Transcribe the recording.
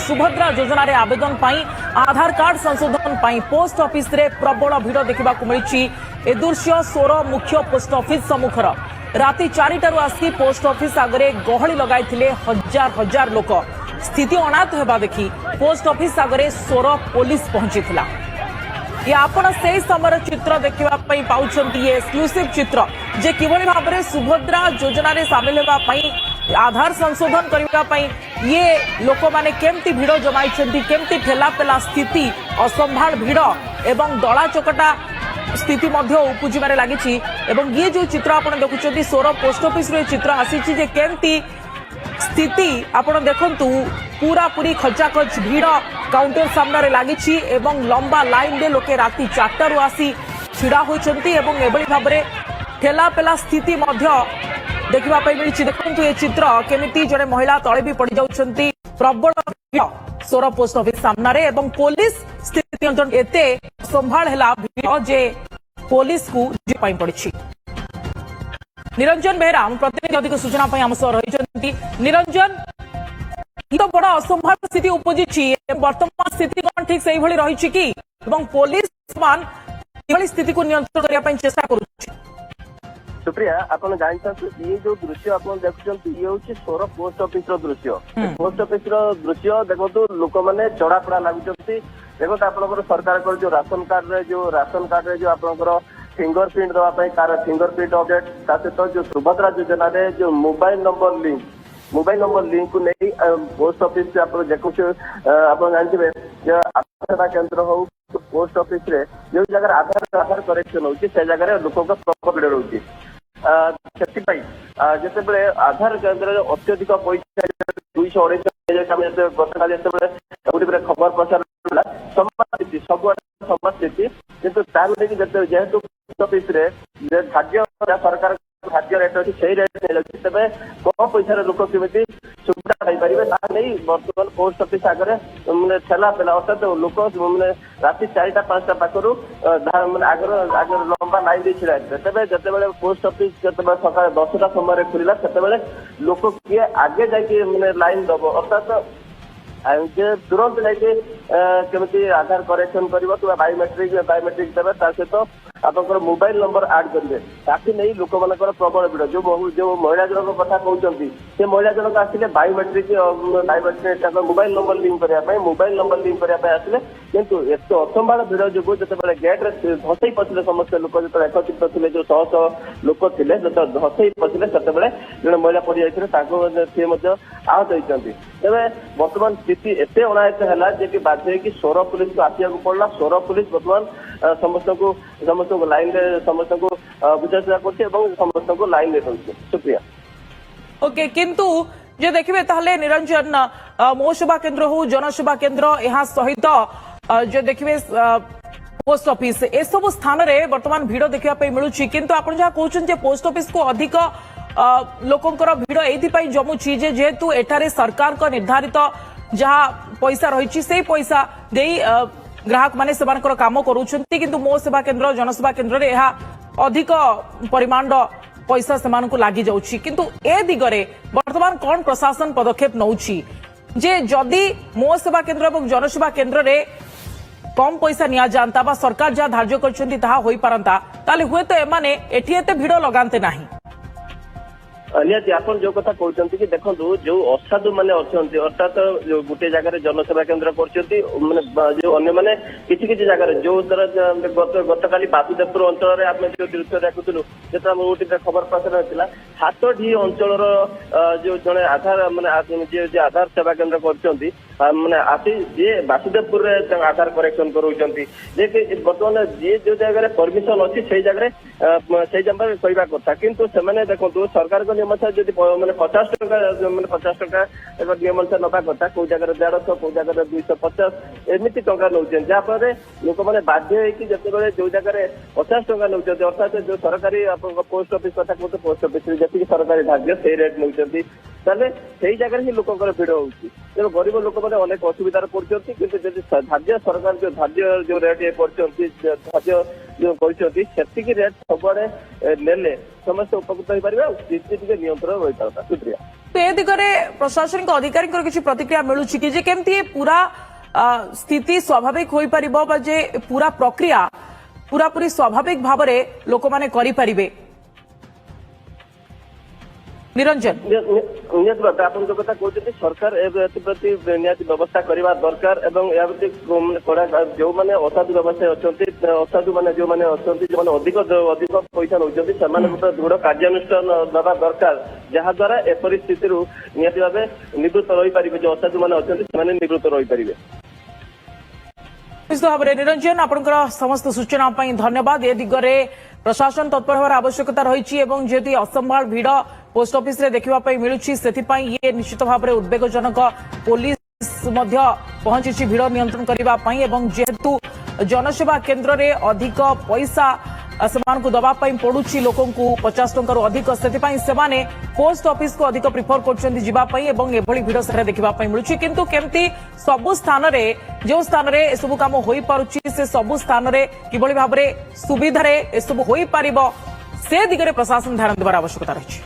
सुभद्रा योजन आवेदन पाई आधार कार्ड संशोधन पाई पोस्ट ऑफिस रे प्रबल भिड़ देखा मिली। ए दृश्य सोर मुख्य पोस्ट ऑफिस सम्मुखर राति 4टारू आसी पोस्ट ऑफिस आगे गहली लगाई हजार हजार लोक। स्थिति अणात होगा देखि पोस्ट ऑफिस आगे सोर पुलिस पहुंची। ये आपण से समय चित्र देखा पाउछंती ये एक्सक्लूसिव चित्र जे किभली भाव में सुभद्रा योजना रे शामिल होगापाई आधार संशोधन करने ये लोक माने केमती भिड़ जमाई केमती ठेला पेला स्थिति असंभाल भिड़ एवं दला चकटा स्थिति उपजिबार लगी। ये जो चित्र आप देखुं सोर पोस्ट ऑफिस चित्र आसी केमती स्थिति आपण देखंतु पूरा पूरी खचाखच भिड़ काउंटर सामने लगी लंबा लाइन रे लोके राति 4टारू आसी छिड़ा होइछंती एवं एभली भाव में ठेला पेला स्थिति देखा मिली। देखो ये चित्र केमिति जड़े महिला तले भी पड़ जाउछंती प्रबल भिड़ सोर पोस्ट ऑफिस सामने एवं पुलिस स्थिति नियंत्रण एते संभाल हैला भिड़ जे पुलिस को जीपाई पड़ी। निरंजन बेहरा प्रतिनिधि अधिक सूचना आम सह रही। निरंजन तो बड़ असंभाल स्थिति उपजी वर्तमान स्थिति कौन ठीक से रही कि पुलिस स्थिति को नियंत्रण करने चेष्टा कर। सुप्रिया आप जानते ये जो दृश्य आप देखुं ये हूँ सोर पोस्ट ऑफिस दृश्य। पोस्ट ऑफिस दृश्य देखो लोक मैंने चढ़ापड़ा लगुच्च। देखो आप सरकार जो राशन कार्ड रे जो आप फिंगरप्रिंट दवाई कार फिंगरप्रिंट अपडेट सहित जो सुभद्रा योजना रे जो मोबाइल नंबर लिंक को नहीं पोस्ट ऑफिस से आप देखो आप जानते सेवा केन्द्र हो पोस्ट ऑफिस रे जो जगह आधार करेक्शन होती से जगह लोक प्रबल भिड़ रोचे। जिते आधार केन्द्र अत्यधिक पैसा 228 गतकाली खबर प्रचार समाज स्थिति किंतु जेहेतु पोस्ट ऑफिस खाद्य सरकार खाद्य रेट अच्छी से रेट नहीं तेज कम पैसा लोक केमी सुविधा पाइपर नहीं बर्तमान पोस्ट ऑफिस आगे मैंने ठेला पेला अर्थात लोक मैंने राति 4टा 5टा पाखर आगे लंबा लाइन दे छिड़ा तेज जिते पोस्ट ऑफिस सकाल 10टा समय खुलला से लोक किए आगे जाके मैंने लाइन दब अर्थात तुरंत जाके केमी आधार करेक्शन कर बायोमेट्रिक देवे सहित आप मोबाइल नंबर आड करेंगे ताकि नहीं लोक मान प्रबल भिड़ जो महिला जनक कथा कहते से महिला जनक आसिले बायोमेट्रिक मोबाइल नंबर लिंक करने आसिले किंतु एत असंभाल भिड़ जो जिते गेट्रे धसई पशिले समस्त लोक जो एकत्रित थे जो शह शह लोक थे जो धसई पशिले से जड़े महिला पड़ जाते सी आहत होती। तेज बर्तमान स्थिति एत अनायत है कि बाध्य कि सोर पुलिस को आसवा पड़ा। सोर पुलिस बर्तमान समस्त लाइन समस्त को बुझाशुझा कर लाइन ले सुप्रिया ओके किंतु जे देखिए ताहले निरंजन मो सेवा केन्द्र हो जनसेवा केन्द्र यहाँ सहित जो देखिए पोस्ट ऑफिस ए सब स्थान रे वर्तमान भिड़ देखा मिलूँ किंतु आप जहाँ कहते पोस्ट ऑफिस को अधिक लोकंकर भिड़ एथपाई जमुची जेहेतु एठारे सरकार का निर्धारित जहाँ पैसा रही से पैसा दे ग्राहक माने सेमानकर काम करूछंती किंतु मो सेवा केन्द्र जनसेवा केन्द्र रे यह अधिक परिमाण पैसा सेमानकु लागी जाउछि किंतु ए दिगरे वर्तमान कौन प्रशासन पदक्षेप नउछि जे जदि मो सेवा केन्द्र और जनसेवा केन्द्र रे कम पैसा निया जानता बा सरकार जहाँ धार्य करछंती ताहा होई पारंता ताले हुए तो एमाने एठी एते भिड़ लगाते नाही। निहाती आप जो कथा कहते कि देखो जो असाधु मैंने अच्छा अर्थात गोटे जगह जनसेवा केन्द्र कर जो अन्य मैंने किसी जगह जो गतकाली बासुदेवपुर अंचल आम जो दृश्य देखुलु जो गोटे खबर प्रचार होता 7टी अंचल जो जड़े आधार मैंने आधार सेवा केन्द्र कर मैंने आसी जी बासुदेवपुर आधार करेक्शन कर बर्तमान जी जो जगह परमिशन अच्छी से जगह कहवा कथा किंतु से देखो सरकार नियम जब मैंने 50 टका मैंने 50 टका एक नियम अनुसार नवा कथा कौ जगह 150 कौ जगह 250 एमती टका नौ जहाँफल लोक मैंने बाध्य होते जो जगह 50 टका नौ अर्थात जो सरकारी पोस्ट ऑफिस कथा कहते पोस्ट ऑफिस जी सरकारी धार्य से रेट नौ ତାହେଲେ ସେଇ ଜାଗାରେ ହିଁ ଲୋକଙ୍କର ଭିଡ ହଉଛି। ତେଣୁ ଗରିବ ଲୋକମାନେ ଅନେକ ଅସୁବିଧାରେ ପଡୁଛନ୍ତି, କିନ୍ତୁ ଯଦି ଧାର୍ଯ୍ୟ ସରକାର ଯୋଉ ଧାର୍ଯ୍ୟ ଯୋଉ ରେଟ୍ କରିଛନ୍ତି, ଧାର୍ଯ୍ୟ ଯୋଉ କରିଛନ୍ତି, ସେତିକି ରେଟ୍ ସବୁଆଡେ ନେଲେ ସମସ୍ତେ ଉପକୃତ ହେଇପାରିବେ ଆଉ ସ୍ଥିତି ଟିକେ ନିୟନ୍ତ୍ରଣ ରହିପାରନ୍ତା। ସୁପ୍ରିୟା, ଏ ଦିଗରେ ପ୍ରଶାସନିକ ଅଧିକାରୀଙ୍କର କିଛି ପ୍ରତିକ୍ରିୟା ମିଳୁଛି କି ଯେ କେମିତି ପୁରା ସ୍ଥିତି ସ୍ୱାଭାବିକ ହୋଇପାରିବ ବା ଯେ ପୁରା ପ୍ରକ୍ରିୟା ପୁରାପୁରି ସ୍ୱାଭାବିକ ଭାବରେ ଲୋକମାନେ କରିପାରିବେ? ନିରଞ୍ଜନ, ନିହାତି ଭାବେ ଆପଣ ଯୋଉ କଥା କହୁଛନ୍ତି, ସରକାର ଏଥିପ୍ରତି ନିହାତି ବ୍ୟବସ୍ଥା କରିବା ଦରକାର ଏବଂ ଏହା ପ୍ରତି ଯୋଉମାନେ ଅସାଧୁ ବ୍ୟବସାୟୀ ଅଛନ୍ତି, ଅସାଧୁ ମାନେ ଯୋଉମାନେ ଅଛନ୍ତି, ଯୋଉମାନେ ଅଧିକ ପଇସା ନେଉଛନ୍ତି, ସେମାନଙ୍କ ଉପରେ ଦୃଢ କାର୍ଯ୍ୟାନୁଷ୍ଠାନ ଦେବା ଦରକାର, ଯାହାଦ୍ୱାରା ଏପରି ସ୍ଥିତିରୁ ନିହାତି ଭାବେ ନିବୃତ୍ତ ରହିପାରିବେ। ଯୋଉ ଅସାଧୁ ମାନେ ଅଛନ୍ତି ସେମାନେ ନିବୃତ୍ତ ରହିପାରିବେ। ନିଶ୍ଚିତ ଭାବରେ ନିରଞ୍ଜନ, ଆପଣଙ୍କର ସମସ୍ତ ସୂଚନା ପାଇଁ ଧନ୍ୟବାଦ। ଏ ଦିଗରେ ପ୍ରଶାସନ ତତ୍ପର ହେବାର ଆବଶ୍ୟକତା ରହିଛି ଏବଂ ଯେହେତୁ ଅସମ୍ଭାଳ ଭିଡ଼ ପୋଷ୍ଟ ଅଫିସରେ ଦେଖିବା ପାଇଁ ମିଳୁଛି, ସେଥିପାଇଁ ଇଏ ନିଶ୍ଚିତ ଭାବରେ ଉଦ୍ବେଗଜନକ। ପୋଲିସ ମଧ୍ୟ ପହଞ୍ଚିଛି ଭିଡ଼ ନିୟନ୍ତ୍ରଣ କରିବା ପାଇଁ ଏବଂ ଯେହେତୁ ଜନସେବା କେନ୍ଦ୍ରରେ ଅଧିକ ପଇସା ସେମାନଙ୍କୁ ଦେବା ପାଇଁ ପଡୁଛି ଲୋକଙ୍କୁ 50 ଟଙ୍କାରୁ ଅଧିକ, ସେଥିପାଇଁ ସେମାନେ ପୋଷ୍ଟ ଅଫିସକୁ ଅଧିକ ପ୍ରିଫର କରୁଛନ୍ତି ଯିବା ପାଇଁ ଏବଂ ଏଭଳି ଭିଡ଼ ସେଠାରେ ଦେଖିବା ପାଇଁ ମିଳୁଛି। କିନ୍ତୁ କେମିତି ସବୁ ସ୍ଥାନରେ ଯେଉଁ ସ୍ଥାନରେ ଏସବୁ କାମ ହୋଇପାରୁଛି ସେ ସବୁ ସ୍ଥାନରେ କିଭଳି ଭାବରେ ସୁବିଧାରେ ଏସବୁ ହୋଇପାରିବ ସେ ଦିଗରେ ପ୍ରଶାସନ ଧ୍ୟାନ ଦେବାର ଆବଶ୍ୟକତା ରହିଛି।